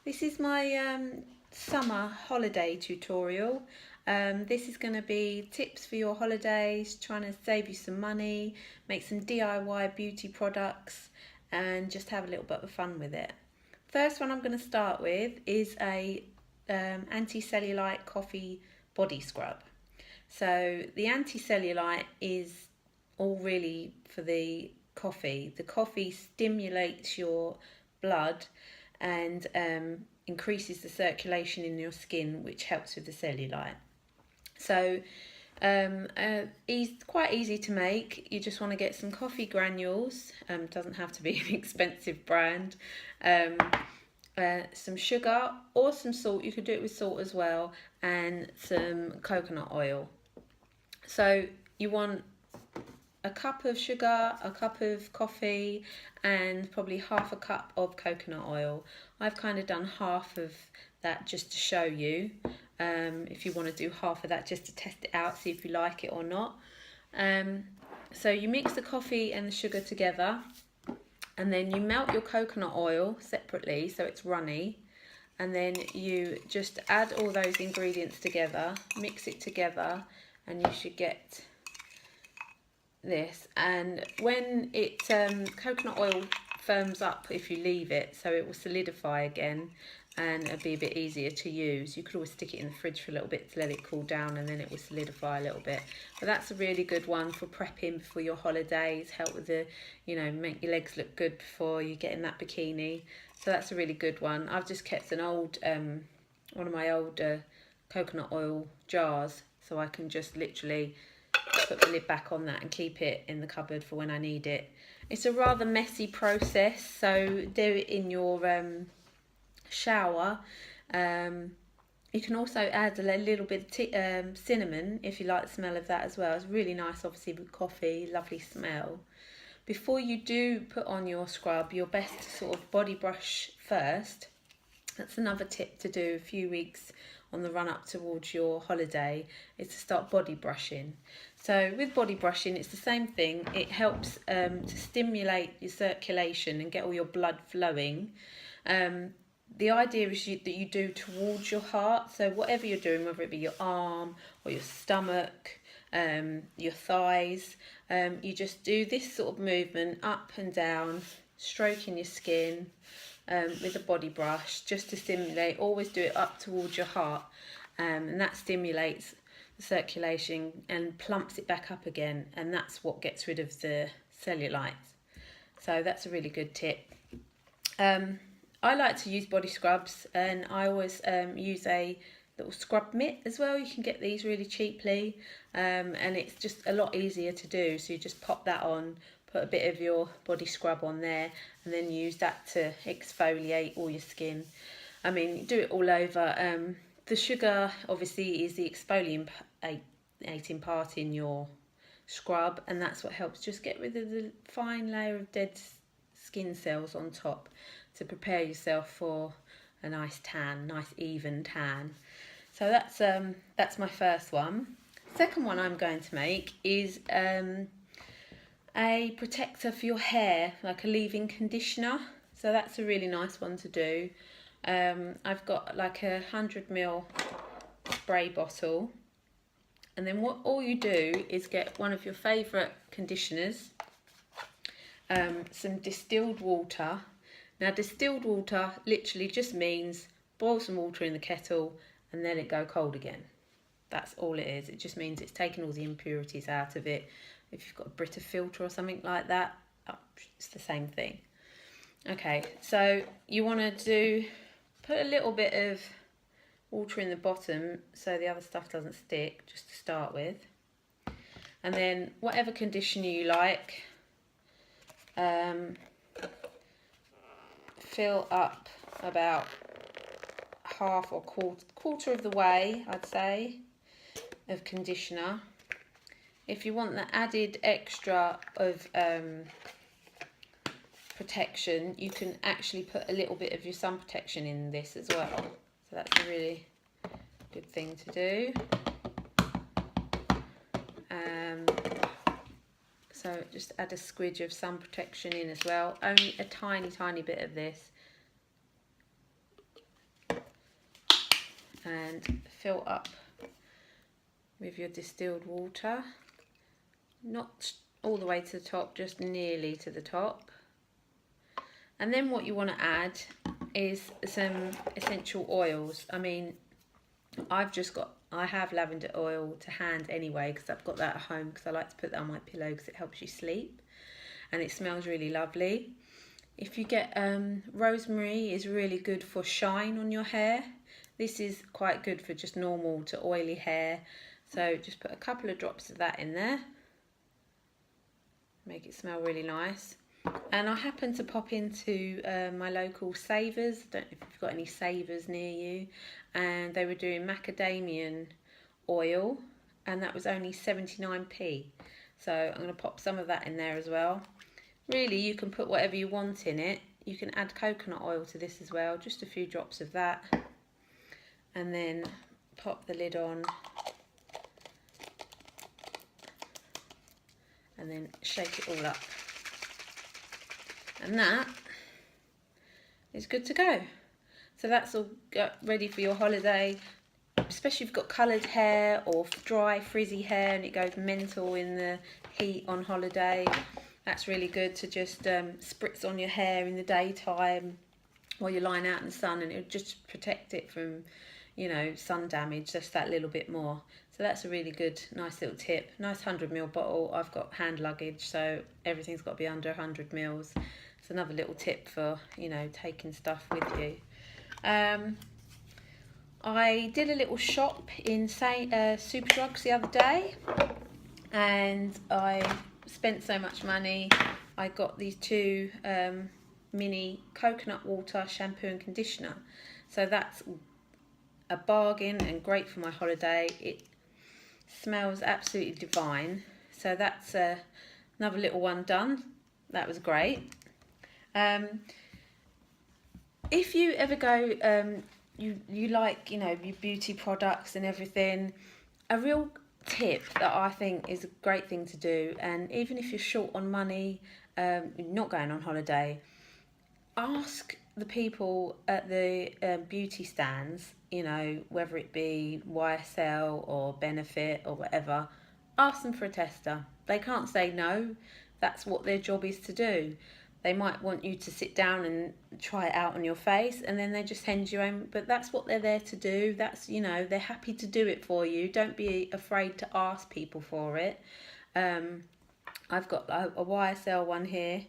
This is my summer holiday tutorial. This is going to be tips for your holidays, trying to save you some money, make some DIY beauty products and just have a little bit of fun with it. First one I'm going to start with is a anti-cellulite coffee body scrub. So the anti-cellulite is all really for the coffee. The coffee stimulates your blood and increases the circulation in your skin, which helps with the cellulite. So quite easy to make. You just want to get some coffee granules. Doesn't have to be an expensive brand. Some sugar or some salt. You could do it with salt as well, and some coconut oil. So you want a cup of sugar, a cup of coffee, and probably half a cup of coconut oil. I've kind of done half of that just to show you. If you want to do half of that just to test it out, see if you like it or not. So you mix the coffee and the sugar together, and then you melt your coconut oil separately so it's runny, and then you just add all those ingredients together, mix it together, and you should get this. And when it coconut oil firms up if you leave it, so it will solidify again and it'll be a bit easier to use. You could always stick it in the fridge for a little bit to let it cool down, and then it will solidify a little bit. But that's a really good one for prepping before your holidays, help with the, make your legs look good before you get in that bikini. So that's a really good one. I've just kept an old one of my old coconut oil jars, so I can just literally put the lid back on that and keep it in the cupboard for when I need it. It's a rather messy process, so do it in your shower. You can also add a little bit of cinnamon if you like the smell of that as well. It's really nice, obviously, with coffee, lovely smell. Before you do put on your scrub, you're best to sort of body brush first. That's another tip to do a few weeks on the run up towards your holiday, is to start body brushing. So with body brushing, it's the same thing. It helps to stimulate your circulation and get all your blood flowing. The idea is that you do towards your heart. So whatever you're doing, whether it be your arm or your stomach, your thighs, you just do this sort of movement up and down, stroking your skin with a body brush just to stimulate. Always do it up towards your heart, and that stimulates the circulation and plumps it back up again, and that's what gets rid of the cellulite. So that's a really good tip. I like to use body scrubs, and I always use a little scrub mitt as well. You can get these really cheaply, and it's just a lot easier to do. So you just pop that on, put a bit of your body scrub on there, and then use that to exfoliate all your skin. I mean, do it all over. The sugar obviously is the exfoliating part in your scrub, and that's what helps just get rid of the fine layer of dead skin cells on top to prepare yourself for a nice tan, nice even tan. So that's my first one. Second one I'm going to make is a protector for your hair, like a leave-in conditioner. So that's a really nice one to do. I've got like a 100ml spray bottle, and then all you do is get one of your favourite conditioners, some distilled water. Now, distilled water literally just means boil some water in the kettle and let it go cold again. That's all it is. It just means it's taken all the impurities out of it. If you've got a Brita filter or something like that, it's the same thing. Okay, so you want to put a little bit of water in the bottom so the other stuff doesn't stick, just to start with. And then whatever conditioner you like, fill up about half or quarter of the way, I'd say, of conditioner. If you want the added extra of protection, you can actually put a little bit of your sun protection in this as well. So that's a really good thing to do. So just add a squidge of sun protection in as well. Only a tiny bit of this. and fill up with your distilled water. Not all the way to the top, just nearly to the top. And then what you want to add is some essential oils. I mean, I have lavender oil to hand anyway, because I've got that at home, because I like to put that on my pillow because it helps you sleep and it smells really lovely. If you get rosemary, is really good for shine on your hair. This is quite good for just normal to oily hair. So just put a couple of drops of that in there. Make it smell really nice. And I happened to pop into my local Savers. I don't know if you've got any Savers near you. And they were doing macadamia oil, and that was only 79p. So I'm going to pop some of that in there as well. Really, you can put whatever you want in it. You can add coconut oil to this as well, just a few drops of that. And then pop the lid on. And then shake it all up. And that is good to go. So that's all ready for your holiday, especially if you've got coloured hair or dry frizzy hair and it goes mental in the heat on holiday. That's really good to just spritz on your hair in the daytime while you're lying out in the sun, and it'll just protect it from, you know, sun damage just that little bit more. So that's a really good, nice little tip. Nice 100ml bottle. I've got hand luggage, so everything's got to be under 100ml. It's another little tip for, you know, taking stuff with you. I did a little shop in Superdrugs the other day, and I spent so much money. I got these two mini coconut water shampoo and conditioner. So that's a bargain and great for my holiday. It smells absolutely divine. So that's another little one done. That was great. If you ever go, you like, you know, your beauty products and everything, a real tip that I think is a great thing to do, and even if you're short on money, not going on holiday, ask the people at the beauty stands, you know, whether it be YSL or Benefit or whatever, ask them for a tester. They can't say no. That's what their job is to do. They might want you to sit down and try it out on your face, and then they just send you home. But that's what they're there to do. That's, you know, they're happy to do it for you. Don't be afraid to ask people for it. I've got a YSL one here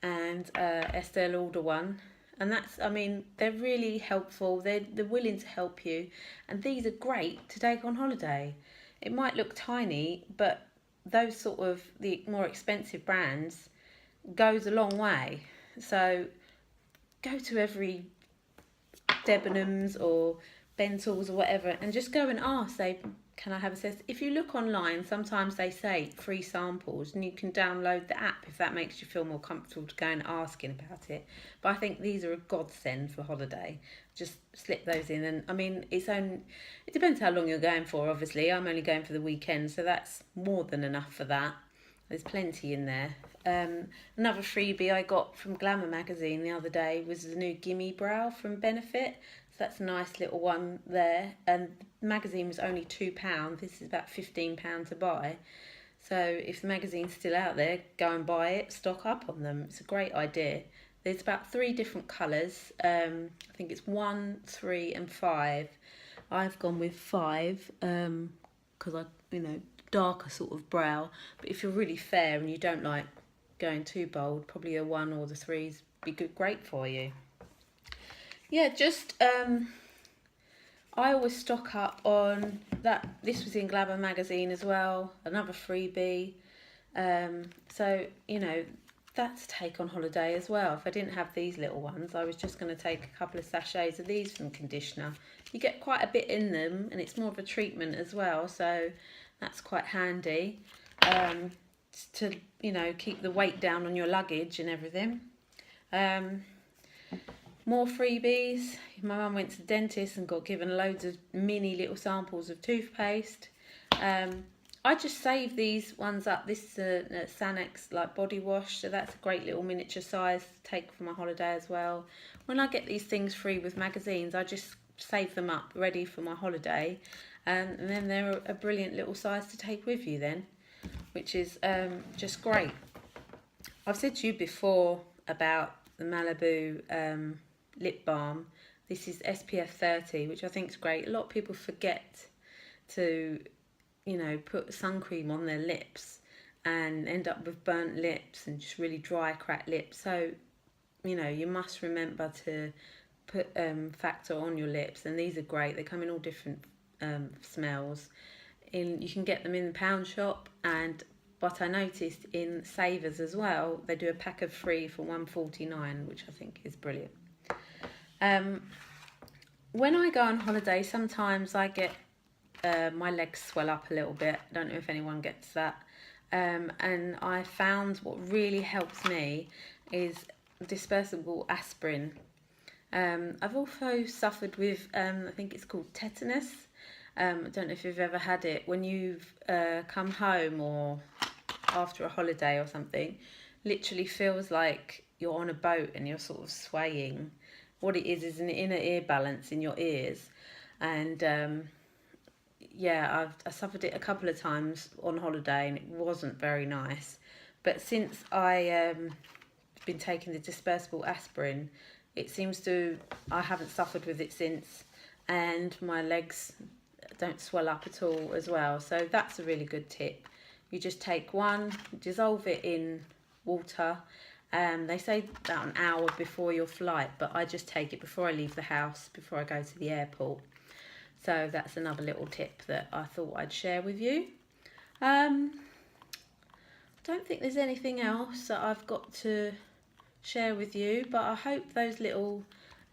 and Estee Lauder one. And that's, I mean, they're really helpful. They're willing to help you. And these are great to take on holiday. It might look tiny, but those sort of the more expensive brands goes a long way. So go to every Debenhams or Bentals or whatever and just go and ask, say, can I have a test? If you look online, sometimes they say free samples, and you can download the app if that makes you feel more comfortable to go and asking about it. But I think these are a godsend for holiday. Just slip those in, and I mean, it depends how long you're going for. Obviously, I'm only going for the weekend, so that's more than enough for that. There's plenty in there. Another freebie I got from Glamour magazine the other day was the new Gimme Brow from Benefit. So that's a nice little one there. And the magazine was only £2. This is about £15 to buy. So if the magazine's still out there, go and buy it. Stock up on them. It's a great idea. There's about 3 different colours. I think it's 1, 3 and 5. I've gone with 5 because I, you know, darker sort of brow. But if you're really fair and you don't like going too bold, probably a 1 or the 3s be great for you. Yeah, just I always stock up on that. This was in Glamour magazine as well, another freebie. So, you know, that's take on holiday as well. If I didn't have these little ones, I was just going to take a couple of sachets of these from conditioner. You get quite a bit in them, and it's more of a treatment as well, so that's quite handy to, you know, keep the weight down on your luggage and everything. More freebies. My mum went to the dentist and got given loads of mini little samples of toothpaste. I just save these ones up. This is a Sanex like body wash, so that's a great little miniature size to take for my holiday as well. When I get these things free with magazines, I just save them up ready for my holiday, and then they're a brilliant little size to take with you then, which is just great. I've said to you before about the Malibu lip balm. This is SPF 30, which I think is great. A lot of people forget to, you know, put sun cream on their lips and end up with burnt lips and just really dry, cracked lips. So, you know, you must remember to put factor on your lips, and these are great. They come in all different smells. You can get them in the pound shop, but I noticed in Savers as well, they do a pack of 3 for $1.49, which I think is brilliant. When I go on holiday, sometimes I get my legs swell up a little bit. I don't know if anyone gets that. And I found what really helps me is dispersible aspirin. I've also suffered with, I think it's called tetanus. I don't know if you've ever had it. When you've come home or after a holiday or something, literally feels like you're on a boat and you're sort of swaying. What it is an inner ear balance in your ears. And yeah, I suffered it a couple of times on holiday and it wasn't very nice. But since I been taking the dispersible aspirin, it seems to, I haven't suffered with it since, and my legs don't swell up at all as well. So that's a really good tip. You just take one, dissolve it in water. They say about an hour before your flight, but I just take it before I leave the house, before I go to the airport. So that's another little tip that I thought I'd share with you. Don't think there's anything else that I've got to share with you, but I hope those little,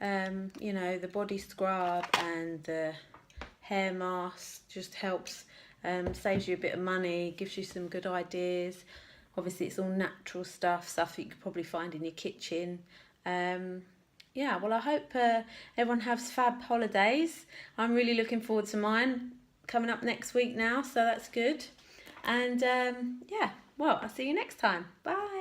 you know, the body scrub and the hair mask just helps, saves you a bit of money, gives you some good ideas. Obviously it's all natural stuff that you could probably find in your kitchen. Yeah, well, I hope everyone has fab holidays. I'm really looking forward to mine coming up next week now, so that's good. And yeah, well, I'll see you next time. Bye.